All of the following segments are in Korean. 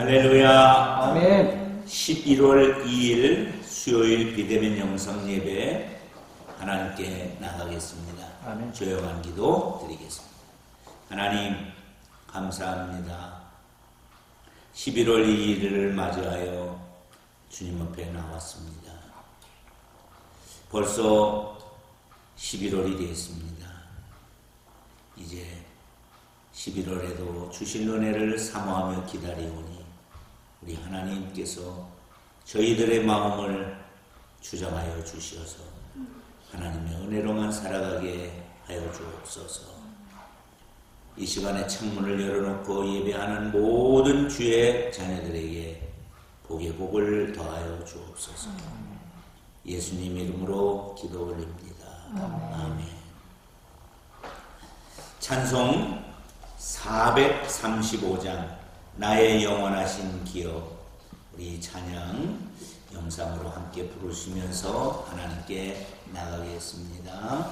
할렐루야. 아멘. 11월 2일 수요일 비대면 영상 예배 하나님께 나가겠습니다. 아멘. 조용한 기도 드리겠습니다. 하나님 감사합니다. 11월 2일을 맞이하여 주님 앞에 나왔습니다. 벌써 11월이 되었습니다. 이제 11월에도 주실 은혜를 사모하며 기다리오니 우리 하나님께서 저희들의 마음을 주장하여 주시어서 하나님의 은혜로만 살아가게 하여 주옵소서. 이 시간에 창문을 열어놓고 예배하는 모든 주의 자녀들에게 복의 복을 더하여 주옵소서. 예수님 이름으로 기도 올립니다. 아멘. 찬송 435장 나의 영원하신 기억, 우리 찬양 영상으로 함께 부르시면서 하나님께 나가겠습니다.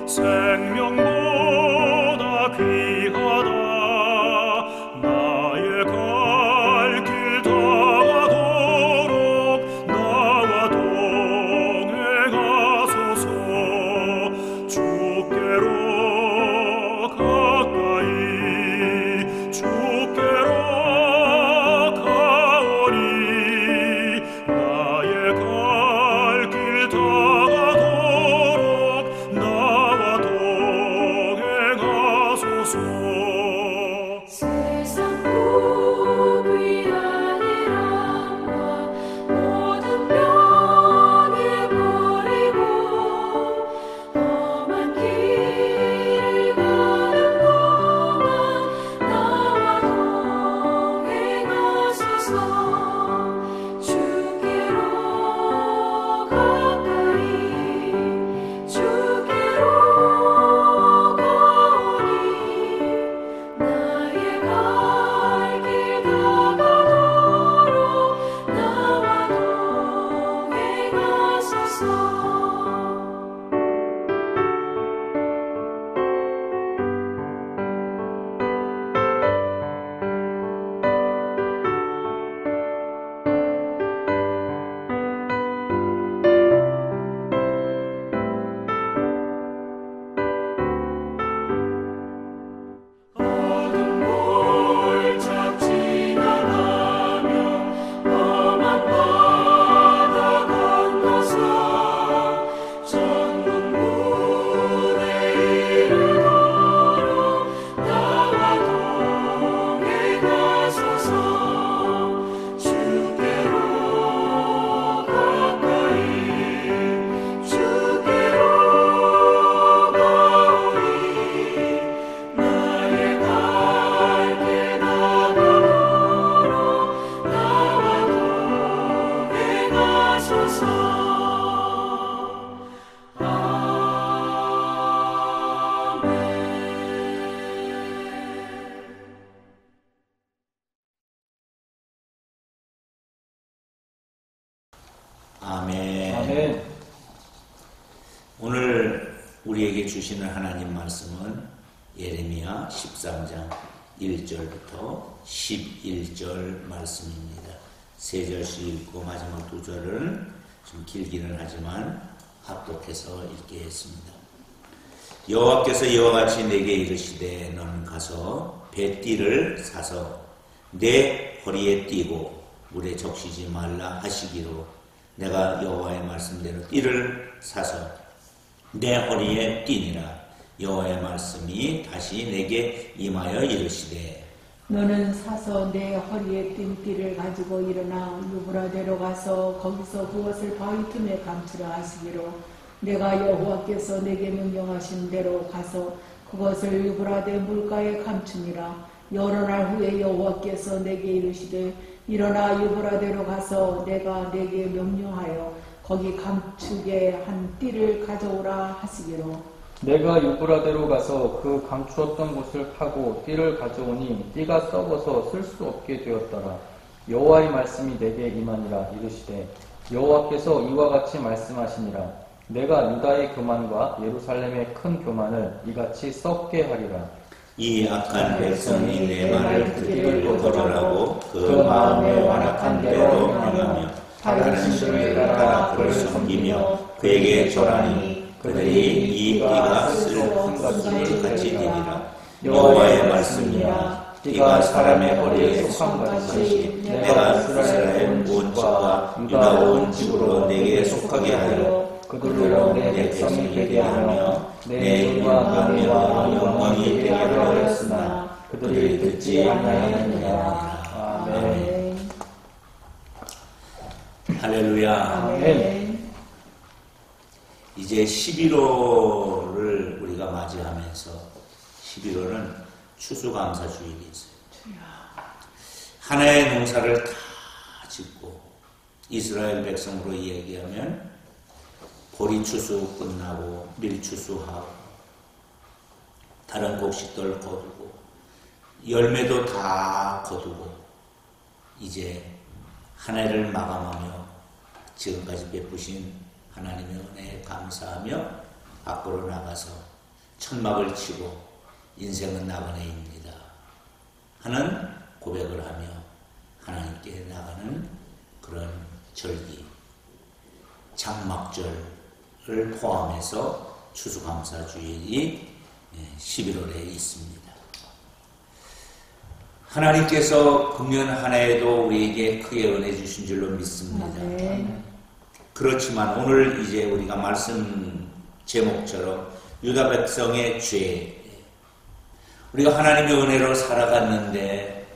생명보다 귀하다. 나의 갈 길 다가도록 나와 동행하소서. 주께로 가까이 주께로 가오니 나의 갈 길 다가도록 나와 동행하소서. 세상 복 위하니라 모든 병에 버리고 험한 길을 가는 동안 나와 동행하소서. 주께로 가까이 주께로 가오니 나의 갈 길 다가도록 나와 동행하소서. 어둠 몰짝 지나가며 험한 바다 건너서 천국문에 이르도록 나와 동행하소서. 주께로 가까이 주께로 가오니 나의 갈 길 다가도록 나와 동행하소서. 아멘. 아멘. 오늘 우리에게 주시는 하나님 말씀은 예레미야 13장 1절부터 11절 말씀입니다. 세 절씩 읽고 마지막 두 절은 좀 길기는 하지만 합독해서 읽겠습니다. 여호와께서 이와 같이 내게 이르시되 너는 가서 배띠를 사서 내 허리에 띠고 물에 적시지 말라 하시기로 내가 여호와의 말씀대로 띠를 사서 내 허리에 띠니라. 여호와의 말씀이 다시 내게 임하여 이르시되 너는 사서 내 허리에 띈 띠를 가지고 일어나 유브라데로 가서 거기서 그것을 바위 틈에 감추라 하시기로 내가 여호와께서 내게 명령하신 대로 가서 그것을 유브라데 물가에 감추니라. 여러 날 후에 여호와께서 내게 이르시되 일어나 유브라데로 가서 내가 내게 명령하여 거기 감축에 한 띠를 가져오라 하시기로 내가 유브라데로 가서 그 감추었던 곳을 파고 띠를 가져오니 띠가 썩어서 쓸 수 없게 되었더라. 여호와의 말씀이 내게 임하니라. 이르시되 여호와께서 이와 같이 말씀하시니라. 내가 유다의 교만과 예루살렘의 큰 교만을 이같이 썩게 하리라. 이 악한 백성이 내 말을 듣기를 거절하고 그 마음에 마음에 완악한 완악한 대로 대로 행하며 행하며 다른 다른 신들을 신을 따라 따라 그를 그를 섬기며 섬기며 그에게 그에게 절하니 절하니 그들이 이 띠가 쓸 것을 같이 되리라. 여호와의 여호와의 말씀이라. 띠가 사람의 허리에 속한 것이 내가 이스라엘 온 집과 유다 온 집으로 내게 속하게 하여 그들로 내 백성이 되게 하며 내 이름과 명예와 영광이 되게 하려 하였으나 그들이 듣지 아니하였느니라. 아멘. 할렐루야. 아멘. 이제 11월을 우리가 맞이하면서 11월은 추수감사주일이 있어요. 한 해의 농사를 다 짓고 이스라엘 백성으로 얘기하면 보리 추수 끝나고 밀 추수하고 다른 곡식들 거두고 열매도 다 거두고 이제 한 해를 마감하며 지금까지 베푸신 하나님의 은혜에 감사하며 밖으로 나가서 천막을 치고 인생은 나그네입니다 하는 고백을 하며 하나님께 나가는 그런 절기 장막절을 포함해서 추수감사주일이 11월에 있습니다. 하나님께서 금년 한 해에도 우리에게 크게 은혜 주신 줄로 믿습니다. 아멘. 그렇지만 오늘 이제 우리가 말씀 제목처럼 유다 백성의 죄, 우리가 하나님의 은혜로 살아갔는데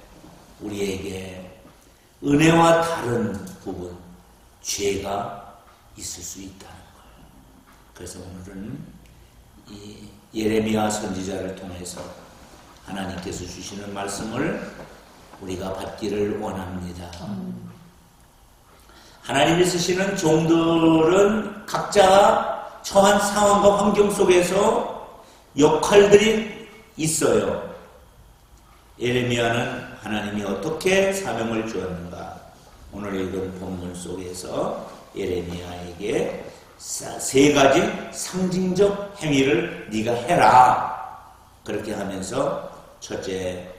우리에게 은혜와 다른 부분, 죄가 있을 수 있다는 거예요. 그래서 오늘은 이 예레미야 선지자를 통해서 하나님께서 주시는 말씀을 우리가 받기를 원합니다. 하나님이 쓰시는 종들은 각자 처한 상황과 환경 속에서 역할들이 있어요. 예레미야는 하나님이 어떻게 사명을 주었는가? 오늘 읽은 본문 속에서 예레미야에게 세 가지 상징적 행위를 네가 해라. 그렇게 하면서 첫째,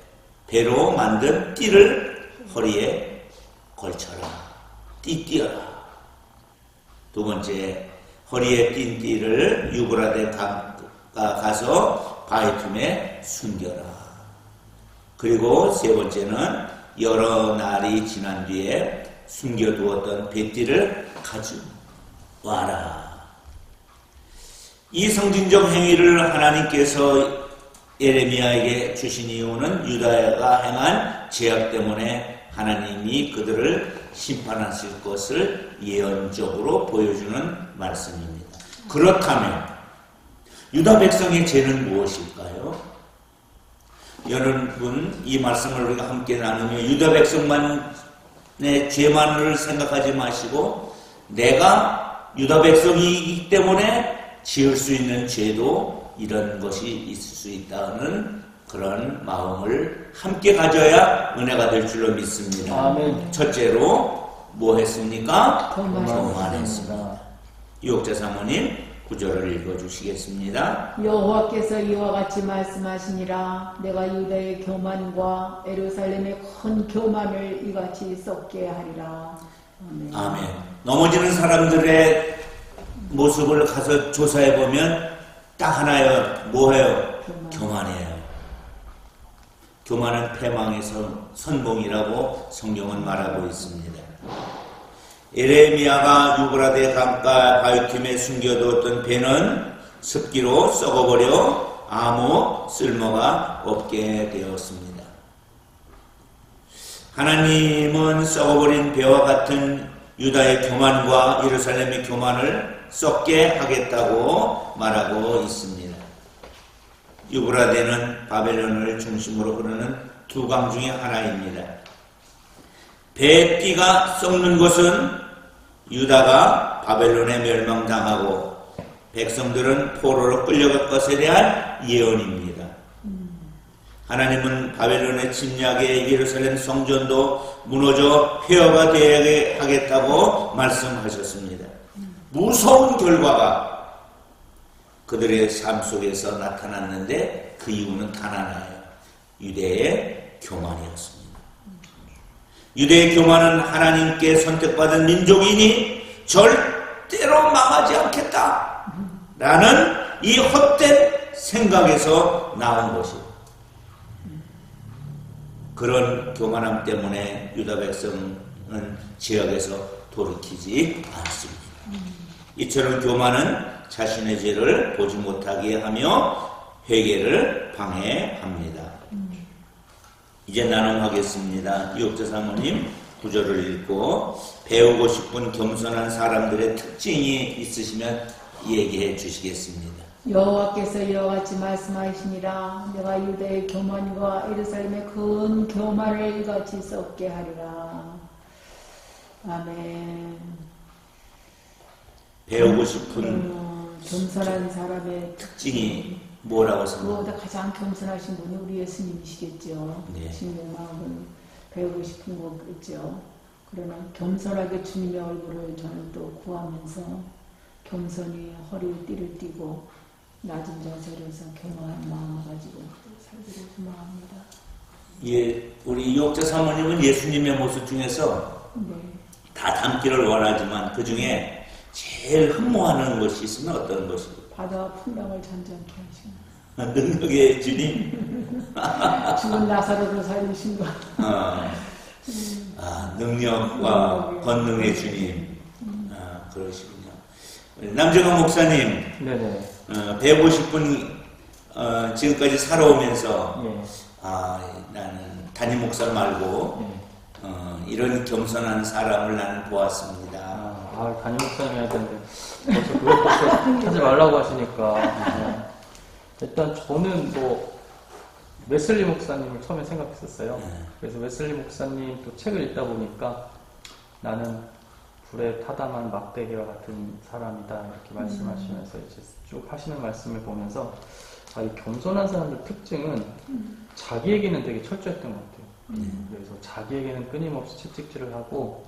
배로 만든 띠를 허리에 걸쳐라. 띠띠어라. 두 번째, 허리에 띈 띠를 유브라데 가서 바위 틈에 숨겨라. 그리고 세 번째는 여러 날이 지난 뒤에 숨겨두었던 배띠를 가져와라. 이 상징적 행위를 하나님께서 예레미야에게 주신 이유는 유다가 행한 죄악 때문에 하나님이 그들을 심판하실 것을 예언적으로 보여주는 말씀입니다. 그렇다면 유다 백성의 죄는 무엇일까요? 여러분, 이 말씀을 우리가 함께 나누며 유다 백성만의 죄만을 생각하지 마시고 내가 유다 백성이기 때문에 지을 수 있는 죄도 이런 것이 있을 수 있다는 그런 마음을 함께 가져야 은혜가 될 줄로 믿습니다. 아멘. 첫째로 뭐 했습니까? 교만했습니다. 유혹자 사모님 9절을 읽어주시겠습니다. 여호와께서 이와 같이 말씀하시니라. 내가 유다의 교만과 예루살렘의 큰 교만을 이같이 썩게 하리라. 아멘. 아멘. 넘어지는 사람들의 모습을 가서 조사해보면 딱 하나예요. 뭐예요? 교만이에요. 교만은 패망의 선봉이라고 성경은 말하고 있습니다. 예레미야가 유브라데 강가 바위틈에 숨겨두었던 배는 습기로 썩어버려 아무 쓸모가 없게 되었습니다. 하나님은 썩어버린 배와 같은 유다의 교만과 예루살렘의 교만을 썩게 하겠다고 말하고 있습니다. 유브라데는 바벨론을 중심으로 흐르는 두 강 중에 하나입니다. 배띠가 썩는 것은 유다가 바벨론에 멸망당하고 백성들은 포로로 끌려갈 것에 대한 예언입니다. 하나님은 바벨론의 침략에 예루살렘 성전도 무너져 폐허가 되게 하겠다고 말씀하셨습니다. 무서운 결과가 그들의 삶 속에서 나타났는데 그 이유는 단 하나예요. 유대의 교만이었습니다. 유대의 교만은 하나님께 선택받은 민족이니 절대로 망하지 않겠다 라는 이 헛된 생각에서 나온 것이에요. 그런 교만함 때문에 유다 백성은 지역에서 돌이키지 않습니다. 이처럼 교만은 자신의 죄를 보지 못하게 하며 회개를 방해합니다. 이제 나눔하겠습니다. 유업자 사모님 구절을 읽고 배우고 싶은 겸손한 사람들의 특징이 있으시면 얘기해 주시겠습니다. 여호와께서 이와 같이 말씀하시니라. 내가 유다의 교만과 예루살렘의 큰 교만을 이같이 썩게 하리라. 아멘. 배우고 싶은 겸손한 사람의 특징이 뭐라고 생각합니까? 그보다 가장 겸손하신 분이 우리 예수님이시겠죠. 네. 주님의 마음을 배우고 싶은 거겠죠. 그러나 겸손하게 주님의 얼굴을 저는 또 구하면서 겸손히 허리에 띠를 띠고 낮은 자세로서 겸허한 마음을 가지고 살기를 소망합니다. 예, 우리 유업자 사모님은 예수님의 모습 중에서 네. 다 담기를 원하지만 그 중에 제일 흠모하는 것이 있으면 어떤 것이죠? 바다와 풍랑을 잔잔케 하시는 능력의 주님. 죽은 나사로를 살리신 것. 능력과 권능의 주님. 그러시군요. 남정환 목사님, 네네. 배우고 싶은 지금까지 살아오면서 예. 나는 담임 목사 말고 이런 겸손한 사람을 나는 보았습니다. 담임 목사님 해야 되는데 벌써 그것부터 하지 말라고 하시니까 일단 저는 웨슬리 목사님을 처음에 생각했었어요. 그래서 웨슬리 목사님 또 책을 읽다 보니까 나는 불에 타담한 막대기와 같은 사람이다 이렇게 말씀하시면서 이제 쭉 하시는 말씀을 보면서 이 겸손한 사람들 특징은 자기에게는 되게 철저했던 것 같아요. 그래서 자기에게는 끊임없이 채찍질을 하고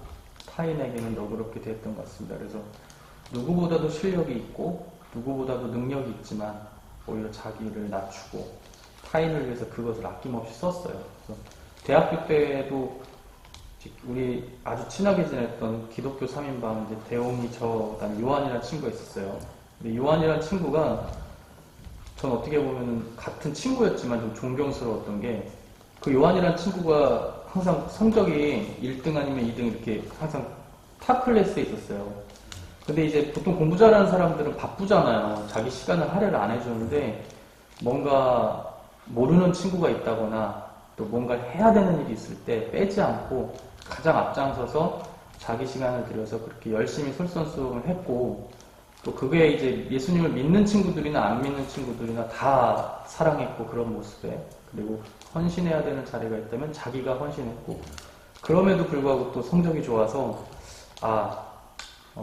타인에게는 너그럽게 대했던 것 같습니다. 그래서 누구보다도 실력이 있고 누구보다도 능력이 있지만 오히려 자기를 낮추고 타인을 위해서 그것을 아낌없이 썼어요. 그래서 대학교 때도 우리 아주 친하게 지냈던 기독교 3인방 이제 대홍이 저 그다음에 요한이라는 친구가 있었어요. 근데 요한이라는 친구가 전 어떻게 보면 같은 친구였지만 좀 존경스러웠던 게 그 요한이라는 친구가 항상 성적이 1등 아니면 2등 이렇게 항상 탑 클래스에 있었어요. 근데 이제 보통 공부 잘하는 사람들은 바쁘잖아요. 자기 시간을 할애를 안 해주는데 뭔가 모르는 친구가 있다거나 또 뭔가 해야 되는 일이 있을 때 빼지 않고 가장 앞장서서 자기 시간을 들여서 그렇게 열심히 솔선수범을 했고 또 그게 이제 예수님을 믿는 친구들이나 안 믿는 친구들이나 다 사랑했고 그런 모습에 그리고 헌신해야 되는 자리가 있다면 자기가 헌신했고 그럼에도 불구하고 또 성적이 좋아서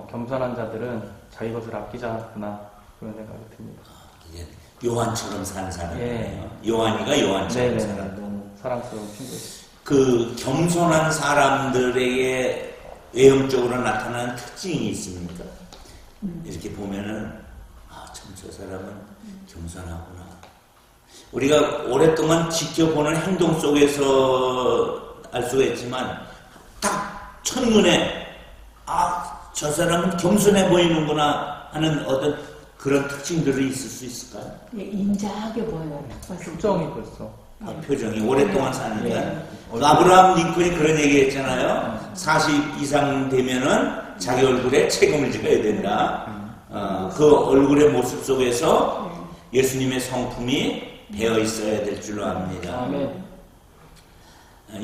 겸손한 자들은 자기 것을 아끼지 않았구나 그런 생각이 듭니다. 요한처럼 산 사람이에요. 예. 요한이가 요한처럼 산 사람. 너무 사랑스러운 친구예요. 그 겸손한 사람들에게 외형적으로 나타나는 특징이 있습니까? 이렇게 보면은 참 저 사람은 겸손하구나. 우리가 오랫동안 지켜보는 행동 속에서 알 수가 있지만 딱 첫눈에 저 사람은 겸손해 보이는구나 하는 어떤 그런 특징들이 있을 수 있을까요? 예, 인자하게 보여요. 표정이 벌써 표정이 오랫동안 사니까. 아브라함 링컨이 그런 얘기 했잖아요. 40 이상 되면은 자기 얼굴에 책임을 져야 된다. 그 얼굴의 모습 속에서 예수님의 성품이 배어 있어야 될 줄로 압니다. 아멘.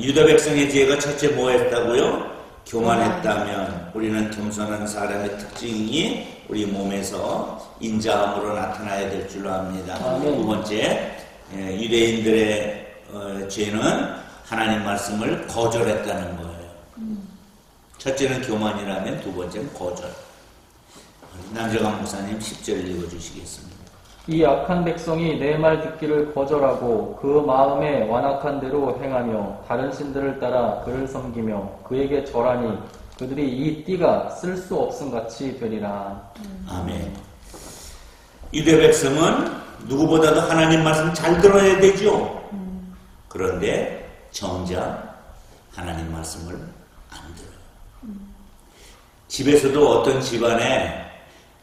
유다 백성의 죄가 첫째 뭐했다고요? 교만했다면 우리는 겸손한 사람의 특징이 우리 몸에서 인자함으로 나타나야 될 줄로 압니다. 아멘. 두 번째, 유대인들의 죄는 하나님 말씀을 거절했다는 거예요. 첫째는 교만이라면 두 번째는 거절. 남정환 목사님 10절 읽어주시겠습니다. 이 악한 백성이 내 말 듣기를 거절하고 그 마음에 완악한 대로 행하며 다른 신들을 따라 그를 섬기며 그에게 절하니 그들이 이 띠가 쓸 수 없음 같이 되리라. 아멘. 유대 백성은 누구보다도 하나님 말씀 잘 들어야 되죠. 그런데 정작 하나님 말씀을 안 들어요. 집에서도 어떤 집안에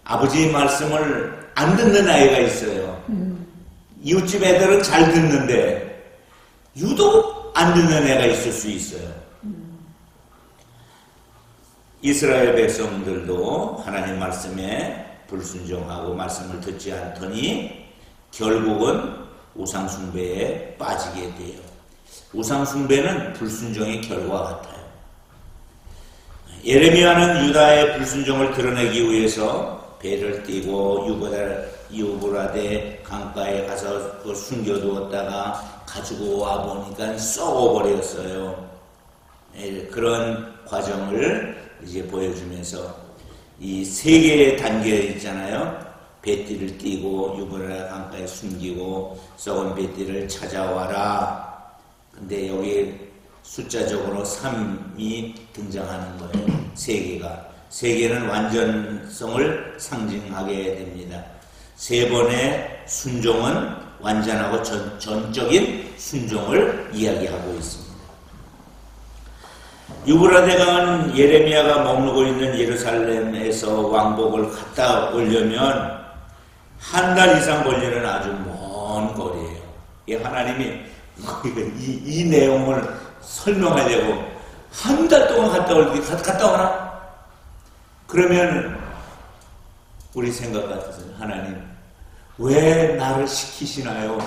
아버지 말씀을 안 듣는 아이가 있어요. 이웃집 애들은 잘 듣는데 유독 안 듣는 애가 있을 수 있어요. 이스라엘 백성들도 하나님 말씀에 불순종하고 말씀을 듣지 않더니 결국은 우상숭배에 빠지게 돼요. 우상숭배는 불순종의 결과 같아요. 예레미야는 유다의 불순종을 드러내기 위해서 배를 띄고 유브라데 강가에 가서 그걸 숨겨두었다가 가지고 와보니까 썩어버렸어요. 그런 과정을 이제 보여주면서 이 세 개의 단계 있잖아요. 배띠를 띄고 유브라데 강가에 숨기고 썩은 배띠를 찾아와라. 근데 여기 숫자적으로 3이 등장하는 거예요. 세 개가. 세 개는 완전성을 상징하게 됩니다. 세 번의 순종은 완전하고 전적인 순종을 이야기하고 있습니다. 유브라데 강은 예레미야가 머무르고 있는 예루살렘에서 왕복을 갔다 오려면 한 달 이상 걸리는 아주 먼 거리예요. 하나님이 이 내용을 설명하려고 한 달 동안 갔다 오라? 그러면 우리 생각 같아서 하나님 왜 나를 시키시나요?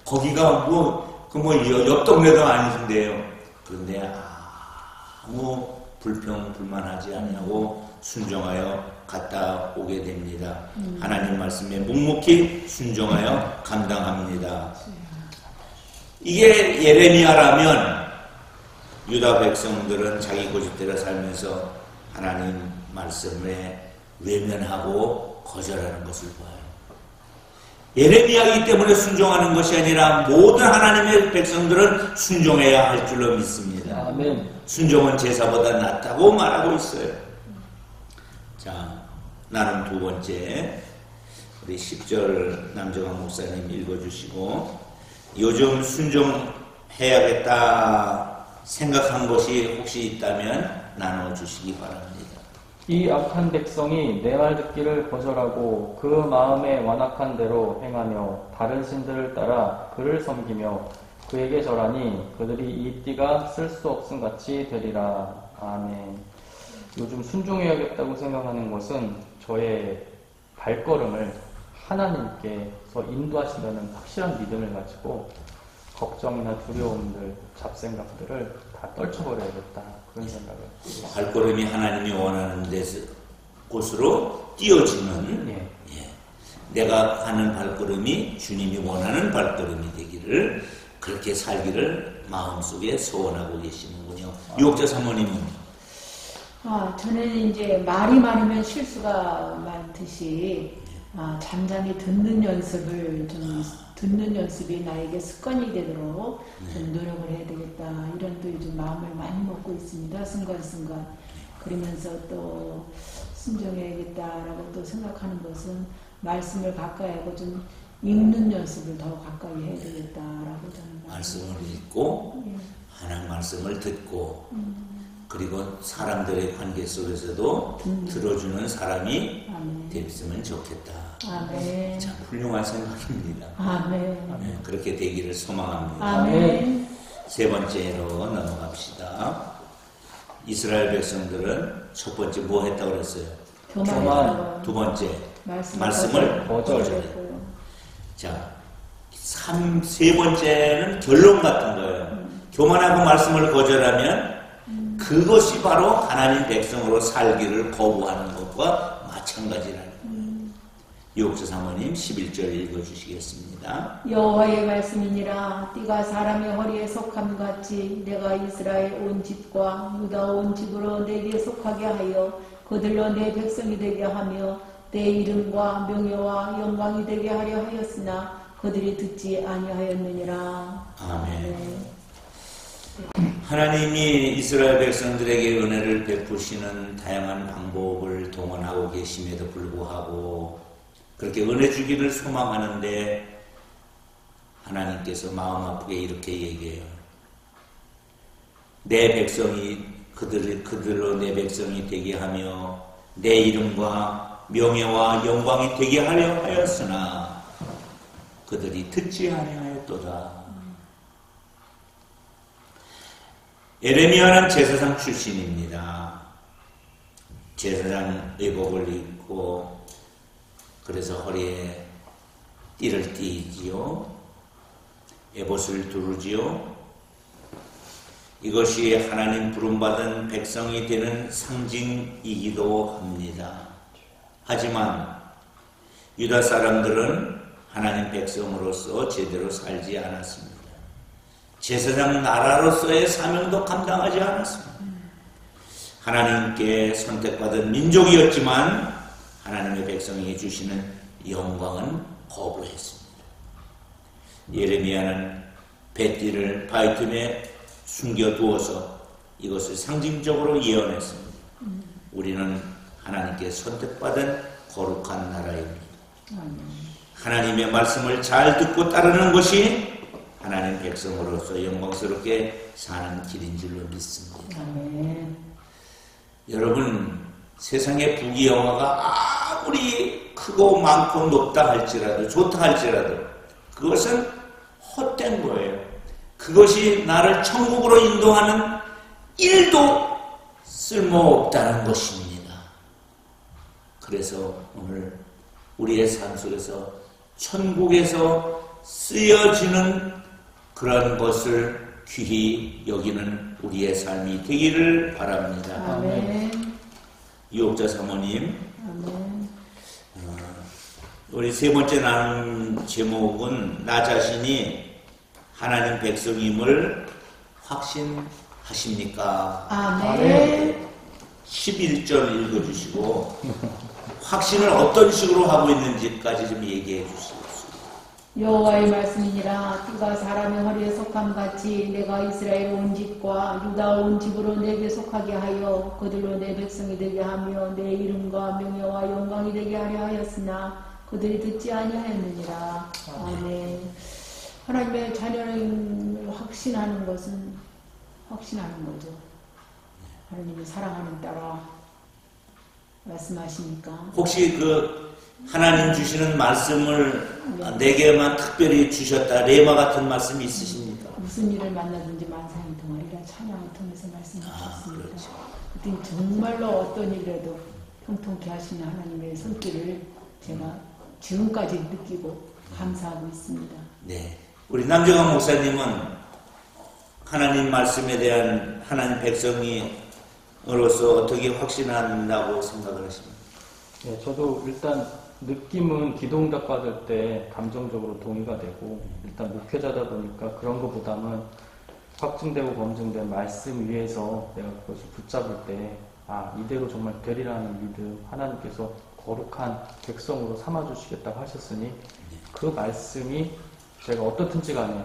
거기가 옆 동네도 아니신데요. 그런데 아무 불평불만하지 아니하고 순종하여 갔다 오게 됩니다. 하나님 말씀에 묵묵히 순종하여 감당합니다. 이게 예레미야라면 유다 백성들은 자기 고집대로 살면서 하나님 말씀에 외면하고 거절하는 것을 봐요. 예레미야이기 때문에 순종하는 것이 아니라 모든 하나님의 백성들은 순종해야 할 줄로 믿습니다. 아멘. 순종은 제사보다 낫다고 말하고 있어요. 자, 나는 두 번째 우리 10절 남정환 목사님 읽어주시고 요즘 순종해야겠다 생각한 것이 혹시 있다면 나눠주시기 바랍니다. 이 악한 백성이 내 말 듣기를 거절하고 그 마음에 완악한 대로 행하며 다른 신들을 따라 그를 섬기며 그에게 절하니 그들이 이 띠가 쓸 수 없음 같이 되리라. 아멘. 요즘 순종해야겠다고 생각하는 것은 저의 발걸음을 하나님께서 인도하신다는 확실한 믿음을 가지고 걱정이나 두려움들, 잡생각들을 다 떨쳐버려야겠다. 그런 생각을. 발걸음이 하나님이 원하는 곳으로 띄어지는 예. 내가 가는 발걸음이 주님이 원하는 발걸음이 되기를 그렇게 살기를 마음속에 소원하고 계시는군요. 유옥자 사모님은 저는 이제 말이 많으면 실수가 많듯이 잠잠히 듣는 연습을 좀 듣는 연습이 나에게 습관이 되도록 좀 노력을 해야 되겠다 이런 또 요즘 마음을 많이 먹고 있습니다. 순간순간 그러면서 또 순종해야겠다라고 또 생각하는 것은 말씀을 가까이 하고 좀 읽는 연습을 더 가까이 해야 되겠다라고 저는 말씀을 읽고 하나님 말씀을 듣고 그리고 사람들의 관계 속에서도 들어주는 사람이 됐으면 좋겠다. 아멘. 참 훌륭한 생각입니다. 아멘. 그렇게 되기를 소망합니다. 아멘. 세 번째로 넘어갑시다. 이스라엘 백성들은 첫 번째 뭐 했다고 그랬어요? 교만. 두 번째 말씀을 거절했고요. 자, 세 번째는 결론 같은 거예요. 교만하고 말씀을 거절하면 그것이 바로 하나님 백성으로 살기를 거부하는 것과 마찬가지라는 거예요. 유혹자 사모님 11절 읽어주시겠습니다. 여호와의 말씀이니라. 띠가 사람의 허리에 속함 같이 내가 이스라엘 온 집과 유다 온 집으로 내게 속하게 하여 그들로 내 백성이 되게 하며 내 이름과 명예와 영광이 되게 하려 하였으나 그들이 듣지 아니하였느니라. 아멘. 하나님이 이스라엘 백성들에게 은혜를 베푸시는 다양한 방법을 동원하고 계심에도 불구하고 그렇게 은혜 주기를 소망하는데 하나님께서 마음 아프게 이렇게 얘기해요. 내 백성이 그들로 내 백성이 되게 하며 내 이름과 명예와 영광이 되게 하려 하였으나 그들이 듣지 아니하였도다. 에레미야는 제사장 출신입니다. 제사장 의복을 입고 그래서 허리에 띠를 띠지요. 에봇을 두르지요. 이것이 하나님 부름받은 백성이 되는 상징이기도 합니다. 하지만 유다 사람들은 하나님 백성으로서 제대로 살지 않았습니다. 제사장 나라로서의 사명도 감당하지 않았습니다. 하나님께 선택받은 민족이었지만 하나님의 백성에게 주시는 영광은 거부했습니다. 예레미야는 뱃띠를 바위틈에 숨겨두어서 이것을 상징적으로 예언했습니다. 우리는 하나님께 선택받은 거룩한 나라입니다. 하나님의 말씀을 잘 듣고 따르는 것이 하나님 백성으로서 영광스럽게 사는 길인 줄로 믿습니다. 아멘. 여러분, 세상의 부귀영화가 아무리 크고 많고 높다 할지라도 좋다 할지라도 그것은 헛된 거예요. 그것이 나를 천국으로 인도하는 일도 쓸모없다는 것입니다. 그래서 오늘 우리의 삶 속에서 천국에서 쓰여지는 그런 것을 귀히 여기는 우리의 삶이 되기를 바랍니다. 아멘. 유혹자 사모님, 아멘. 우리 세 번째 나눈 제목은 나 자신이 하나님 백성임을 확신하십니까? 아멘. 11절 읽어주시고 확신을 어떤 식으로 하고 있는지까지 좀 얘기해 주시겠습니다. 여호와의 말씀이니라. 띠가 사람의 허리에 속함 같이 내가 이스라엘 온 집과 유다 온 집으로 내게 속하게 하여 그들로 내 백성이 되게 하며 내 이름과 명예와 영광이 되게 하려 하였으나 그들이 듣지 아니하였느니라. 아멘. 하나님의 자녀를 확신하는 것은 확신하는 거죠. 하나님을 사랑하는 따라 말씀하시니까. 혹시 그 하나님 주시는 말씀을 내게만 특별히 주셨다 레마 같은 말씀이 있으십니까? 무슨 일을 만나든지 만상이 동하리라 찬양을 통해서 말씀하셨습니다. 그렇죠. 그때 정말로 어떤 일에도 형통케 하시는 하나님의 손길을 제가 지금까지 느끼고 감사하고 있습니다. 네, 우리 남정환 목사님은 하나님 말씀에 대한 하나님 백성이로서 어떻게 확신한다고 생각을 하십니까? 네, 저도 일단 느낌은 기도응답 받을 때 감정적으로 동의가 되고 일단 목회자다 보니까 그런 것보다는 확증되고 검증된 말씀 위에서 내가 그것을 붙잡을 때 이대로 정말 되리라는 믿음, 하나님께서 거룩한 백성으로 삼아주시겠다고 하셨으니 그 말씀이 제가 어떻든지 간에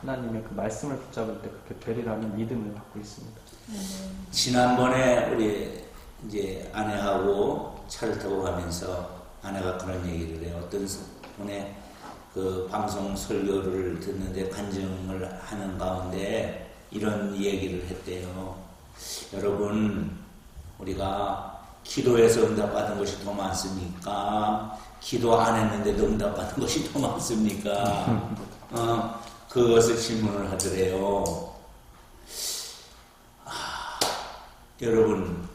하나님의 그 말씀을 붙잡을 때 그렇게 되리라는 믿음을 갖고 있습니다. 지난번에 우리 이제 아내하고 차를 타고 가면서 아내가 그런 얘기를 해요. 어떤 분의 그 방송 설교를 듣는데 간증을 하는 가운데 이런 얘기를 했대요. 여러분, 우리가 기도해서 응답받은 것이 더 많습니까? 기도 안 했는데도 응답받은 것이 더 많습니까? 그것을 질문을 하더래요. 여러분,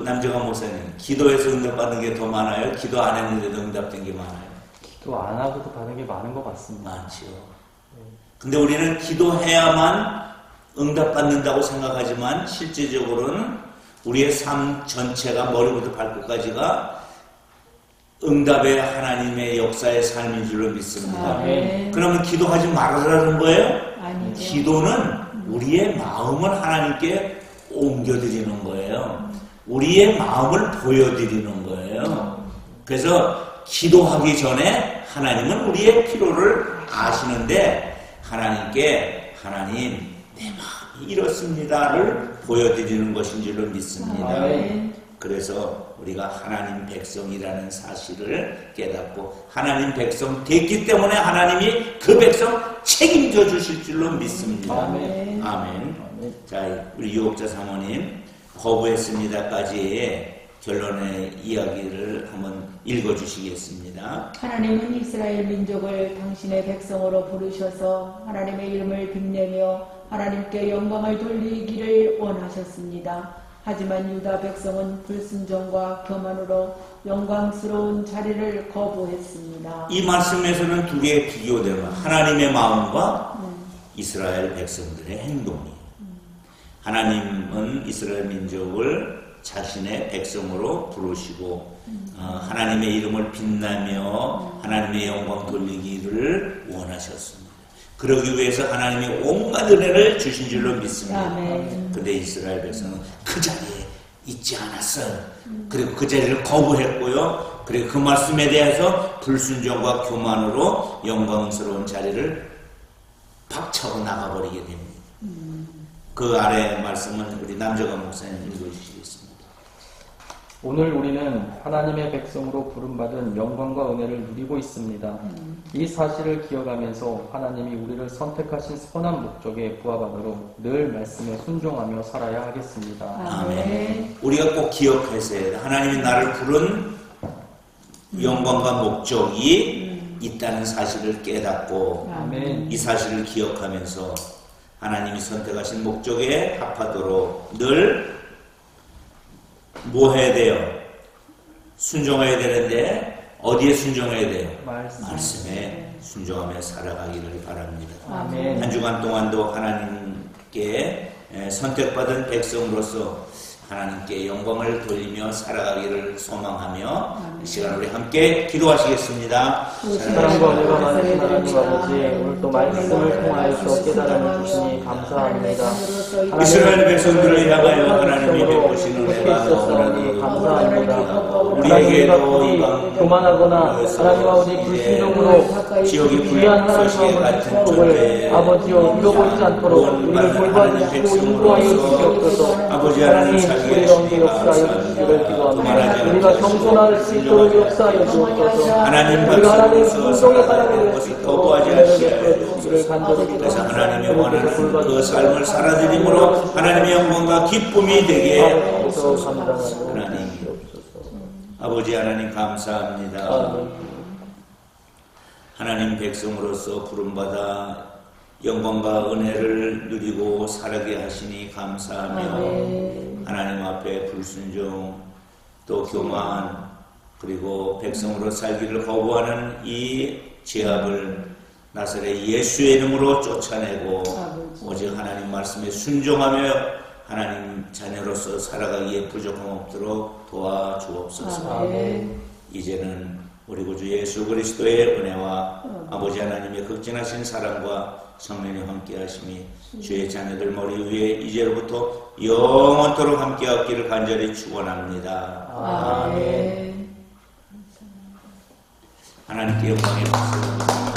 남정환 목사님, 기도해서 응답받는 게 더 많아요? 기도 안 했는데도 응답된 게 많아요? 기도 안 하고도 받은 게 많은 것 같습니다. 많지요. 근데 우리는 기도해야만 응답받는다고 생각하지만 실제적으로는 우리의 삶 전체가 머리부터 발끝까지가 응답의 하나님의 역사의 삶인 줄로 믿습니다. 아멘. 그러면 기도하지 말으라는 거예요? 아니죠. 기도는 우리의 마음을 하나님께 옮겨드리는 거예요. 우리의 마음을 보여드리는 거예요. 그래서 기도하기 전에 하나님은 우리의 필요를 아시는데 하나님께 하나님 내 마음이 이렇습니다를 보여드리는 것인 줄로 믿습니다. 아멘. 그래서 우리가 하나님 백성이라는 사실을 깨닫고 하나님 백성 됐기 때문에 하나님이 그 백성 책임져 주실 줄로 믿습니다. 아멘. 아멘. 자, 우리 유혹자 사모님 거부했습니다까지의 결론의 이야기를 한번 읽어주시겠습니다. 하나님은 이스라엘 민족을 당신의 백성으로 부르셔서 하나님의 이름을 빛내며 하나님께 영광을 돌리기를 원하셨습니다. 하지만 유다 백성은 불순종과 교만으로 영광스러운 자리를 거부했습니다. 이 말씀에서는 두 개의 비교되는 하나님의 마음과 이스라엘 백성들의 행동이에요. 하나님은 이스라엘 민족을 자신의 백성으로 부르시고 하나님의 이름을 빛나며 하나님의 영광 돌리기를 원하셨습니다. 그러기 위해서 하나님이 온갖 은혜를 주신 줄로 믿습니다. 아멘. 근데 이스라엘 백성은 그 자리에 있지 않았어요. 그리고 그 자리를 거부했고요. 그리고 그 말씀에 대해서 불순종과 교만으로 영광스러운 자리를 박차고 나가버리게 됩니다. 그 아래 말씀은 우리 남정환 목사님 읽어주시겠습니다. 오늘 우리는 하나님의 백성으로 부름받은 영광과 은혜를 누리고 있습니다. 이 사실을 기억하면서 하나님이 우리를 선택하신 선한 목적에 부합하도록 늘 말씀에 순종하며 살아야 하겠습니다. 아멘. 우리가 꼭 기억하셔야 돼요. 하나님이 나를 부른 영광과 목적이 있다는 사실을 깨닫고 아멘. 이 사실을 기억하면서 하나님이 선택하신 목적에 합하도록 늘 뭐 해야 돼요? 순종해야 되는데 어디에 순종해야 돼요? 말씀에 순종하며 살아가기를 바랍니다. 아멘. 한 주간 동안도 하나님께 선택받은 백성으로서 하나님께 영광을 돌리며 살아가기를 소망하며 이 시간 우리 함께 기도하시겠습니다. 사랑과 은혜가 많으신 하나님 아버지, 오늘 또 말씀을 통하여서 깨달음을 주시니 감사합니다. 이스라엘 백성들을 향하여 하나님이 베푸시는 은혜가 너무나도 감사합니다. 우리에게도 교만하거나 하나님 아버지 불순종으로 지옥의 귀한 하나님 소식에 아버지 같은 축복을 존재 아버지여 잃어버리지 않도록 우리를 돌봐주시고 인도하여 주시옵소서. 아버지 하나님 우리 가운데 역사하여 주시기를 기도합니다. 우리가 겸손할 수 있도록 역사하여 주옵소서. 하나님 우리가 하나님의 백성으로서 순종의 살아가는 사랑을 것을 거부하지 아니하여 주시기를 간절히 그래서 기도합니다. 하나님이 원하는 그 삶을 살아드림으로 하나님의 영광과 기쁨이 되게 하옵소서. 하나님 아버지 하나님 감사합니다. 하나님 백성으로서 부름받아 영광과 은혜를 누리고 살게 하시니 감사하며 하나님 앞에 불순종 또 교만 그리고 백성으로 살기를 거부하는 이 죄악을 나사렛 예수의 이름으로 쫓아내고 오직 하나님 말씀에 순종하며 하나님 자녀로서 살아가기에 부족함 없도록 도와주옵소서. 이제는 우리 구주 예수 그리스도의 은혜와 아버지 하나님의 극진하신 사랑과 성령의 함께하심이 주의 자녀들 머리 위에 이제로부터 영원토록 함께하기를 간절히 축원합니다. 아멘. 하나님께 영광의 박수.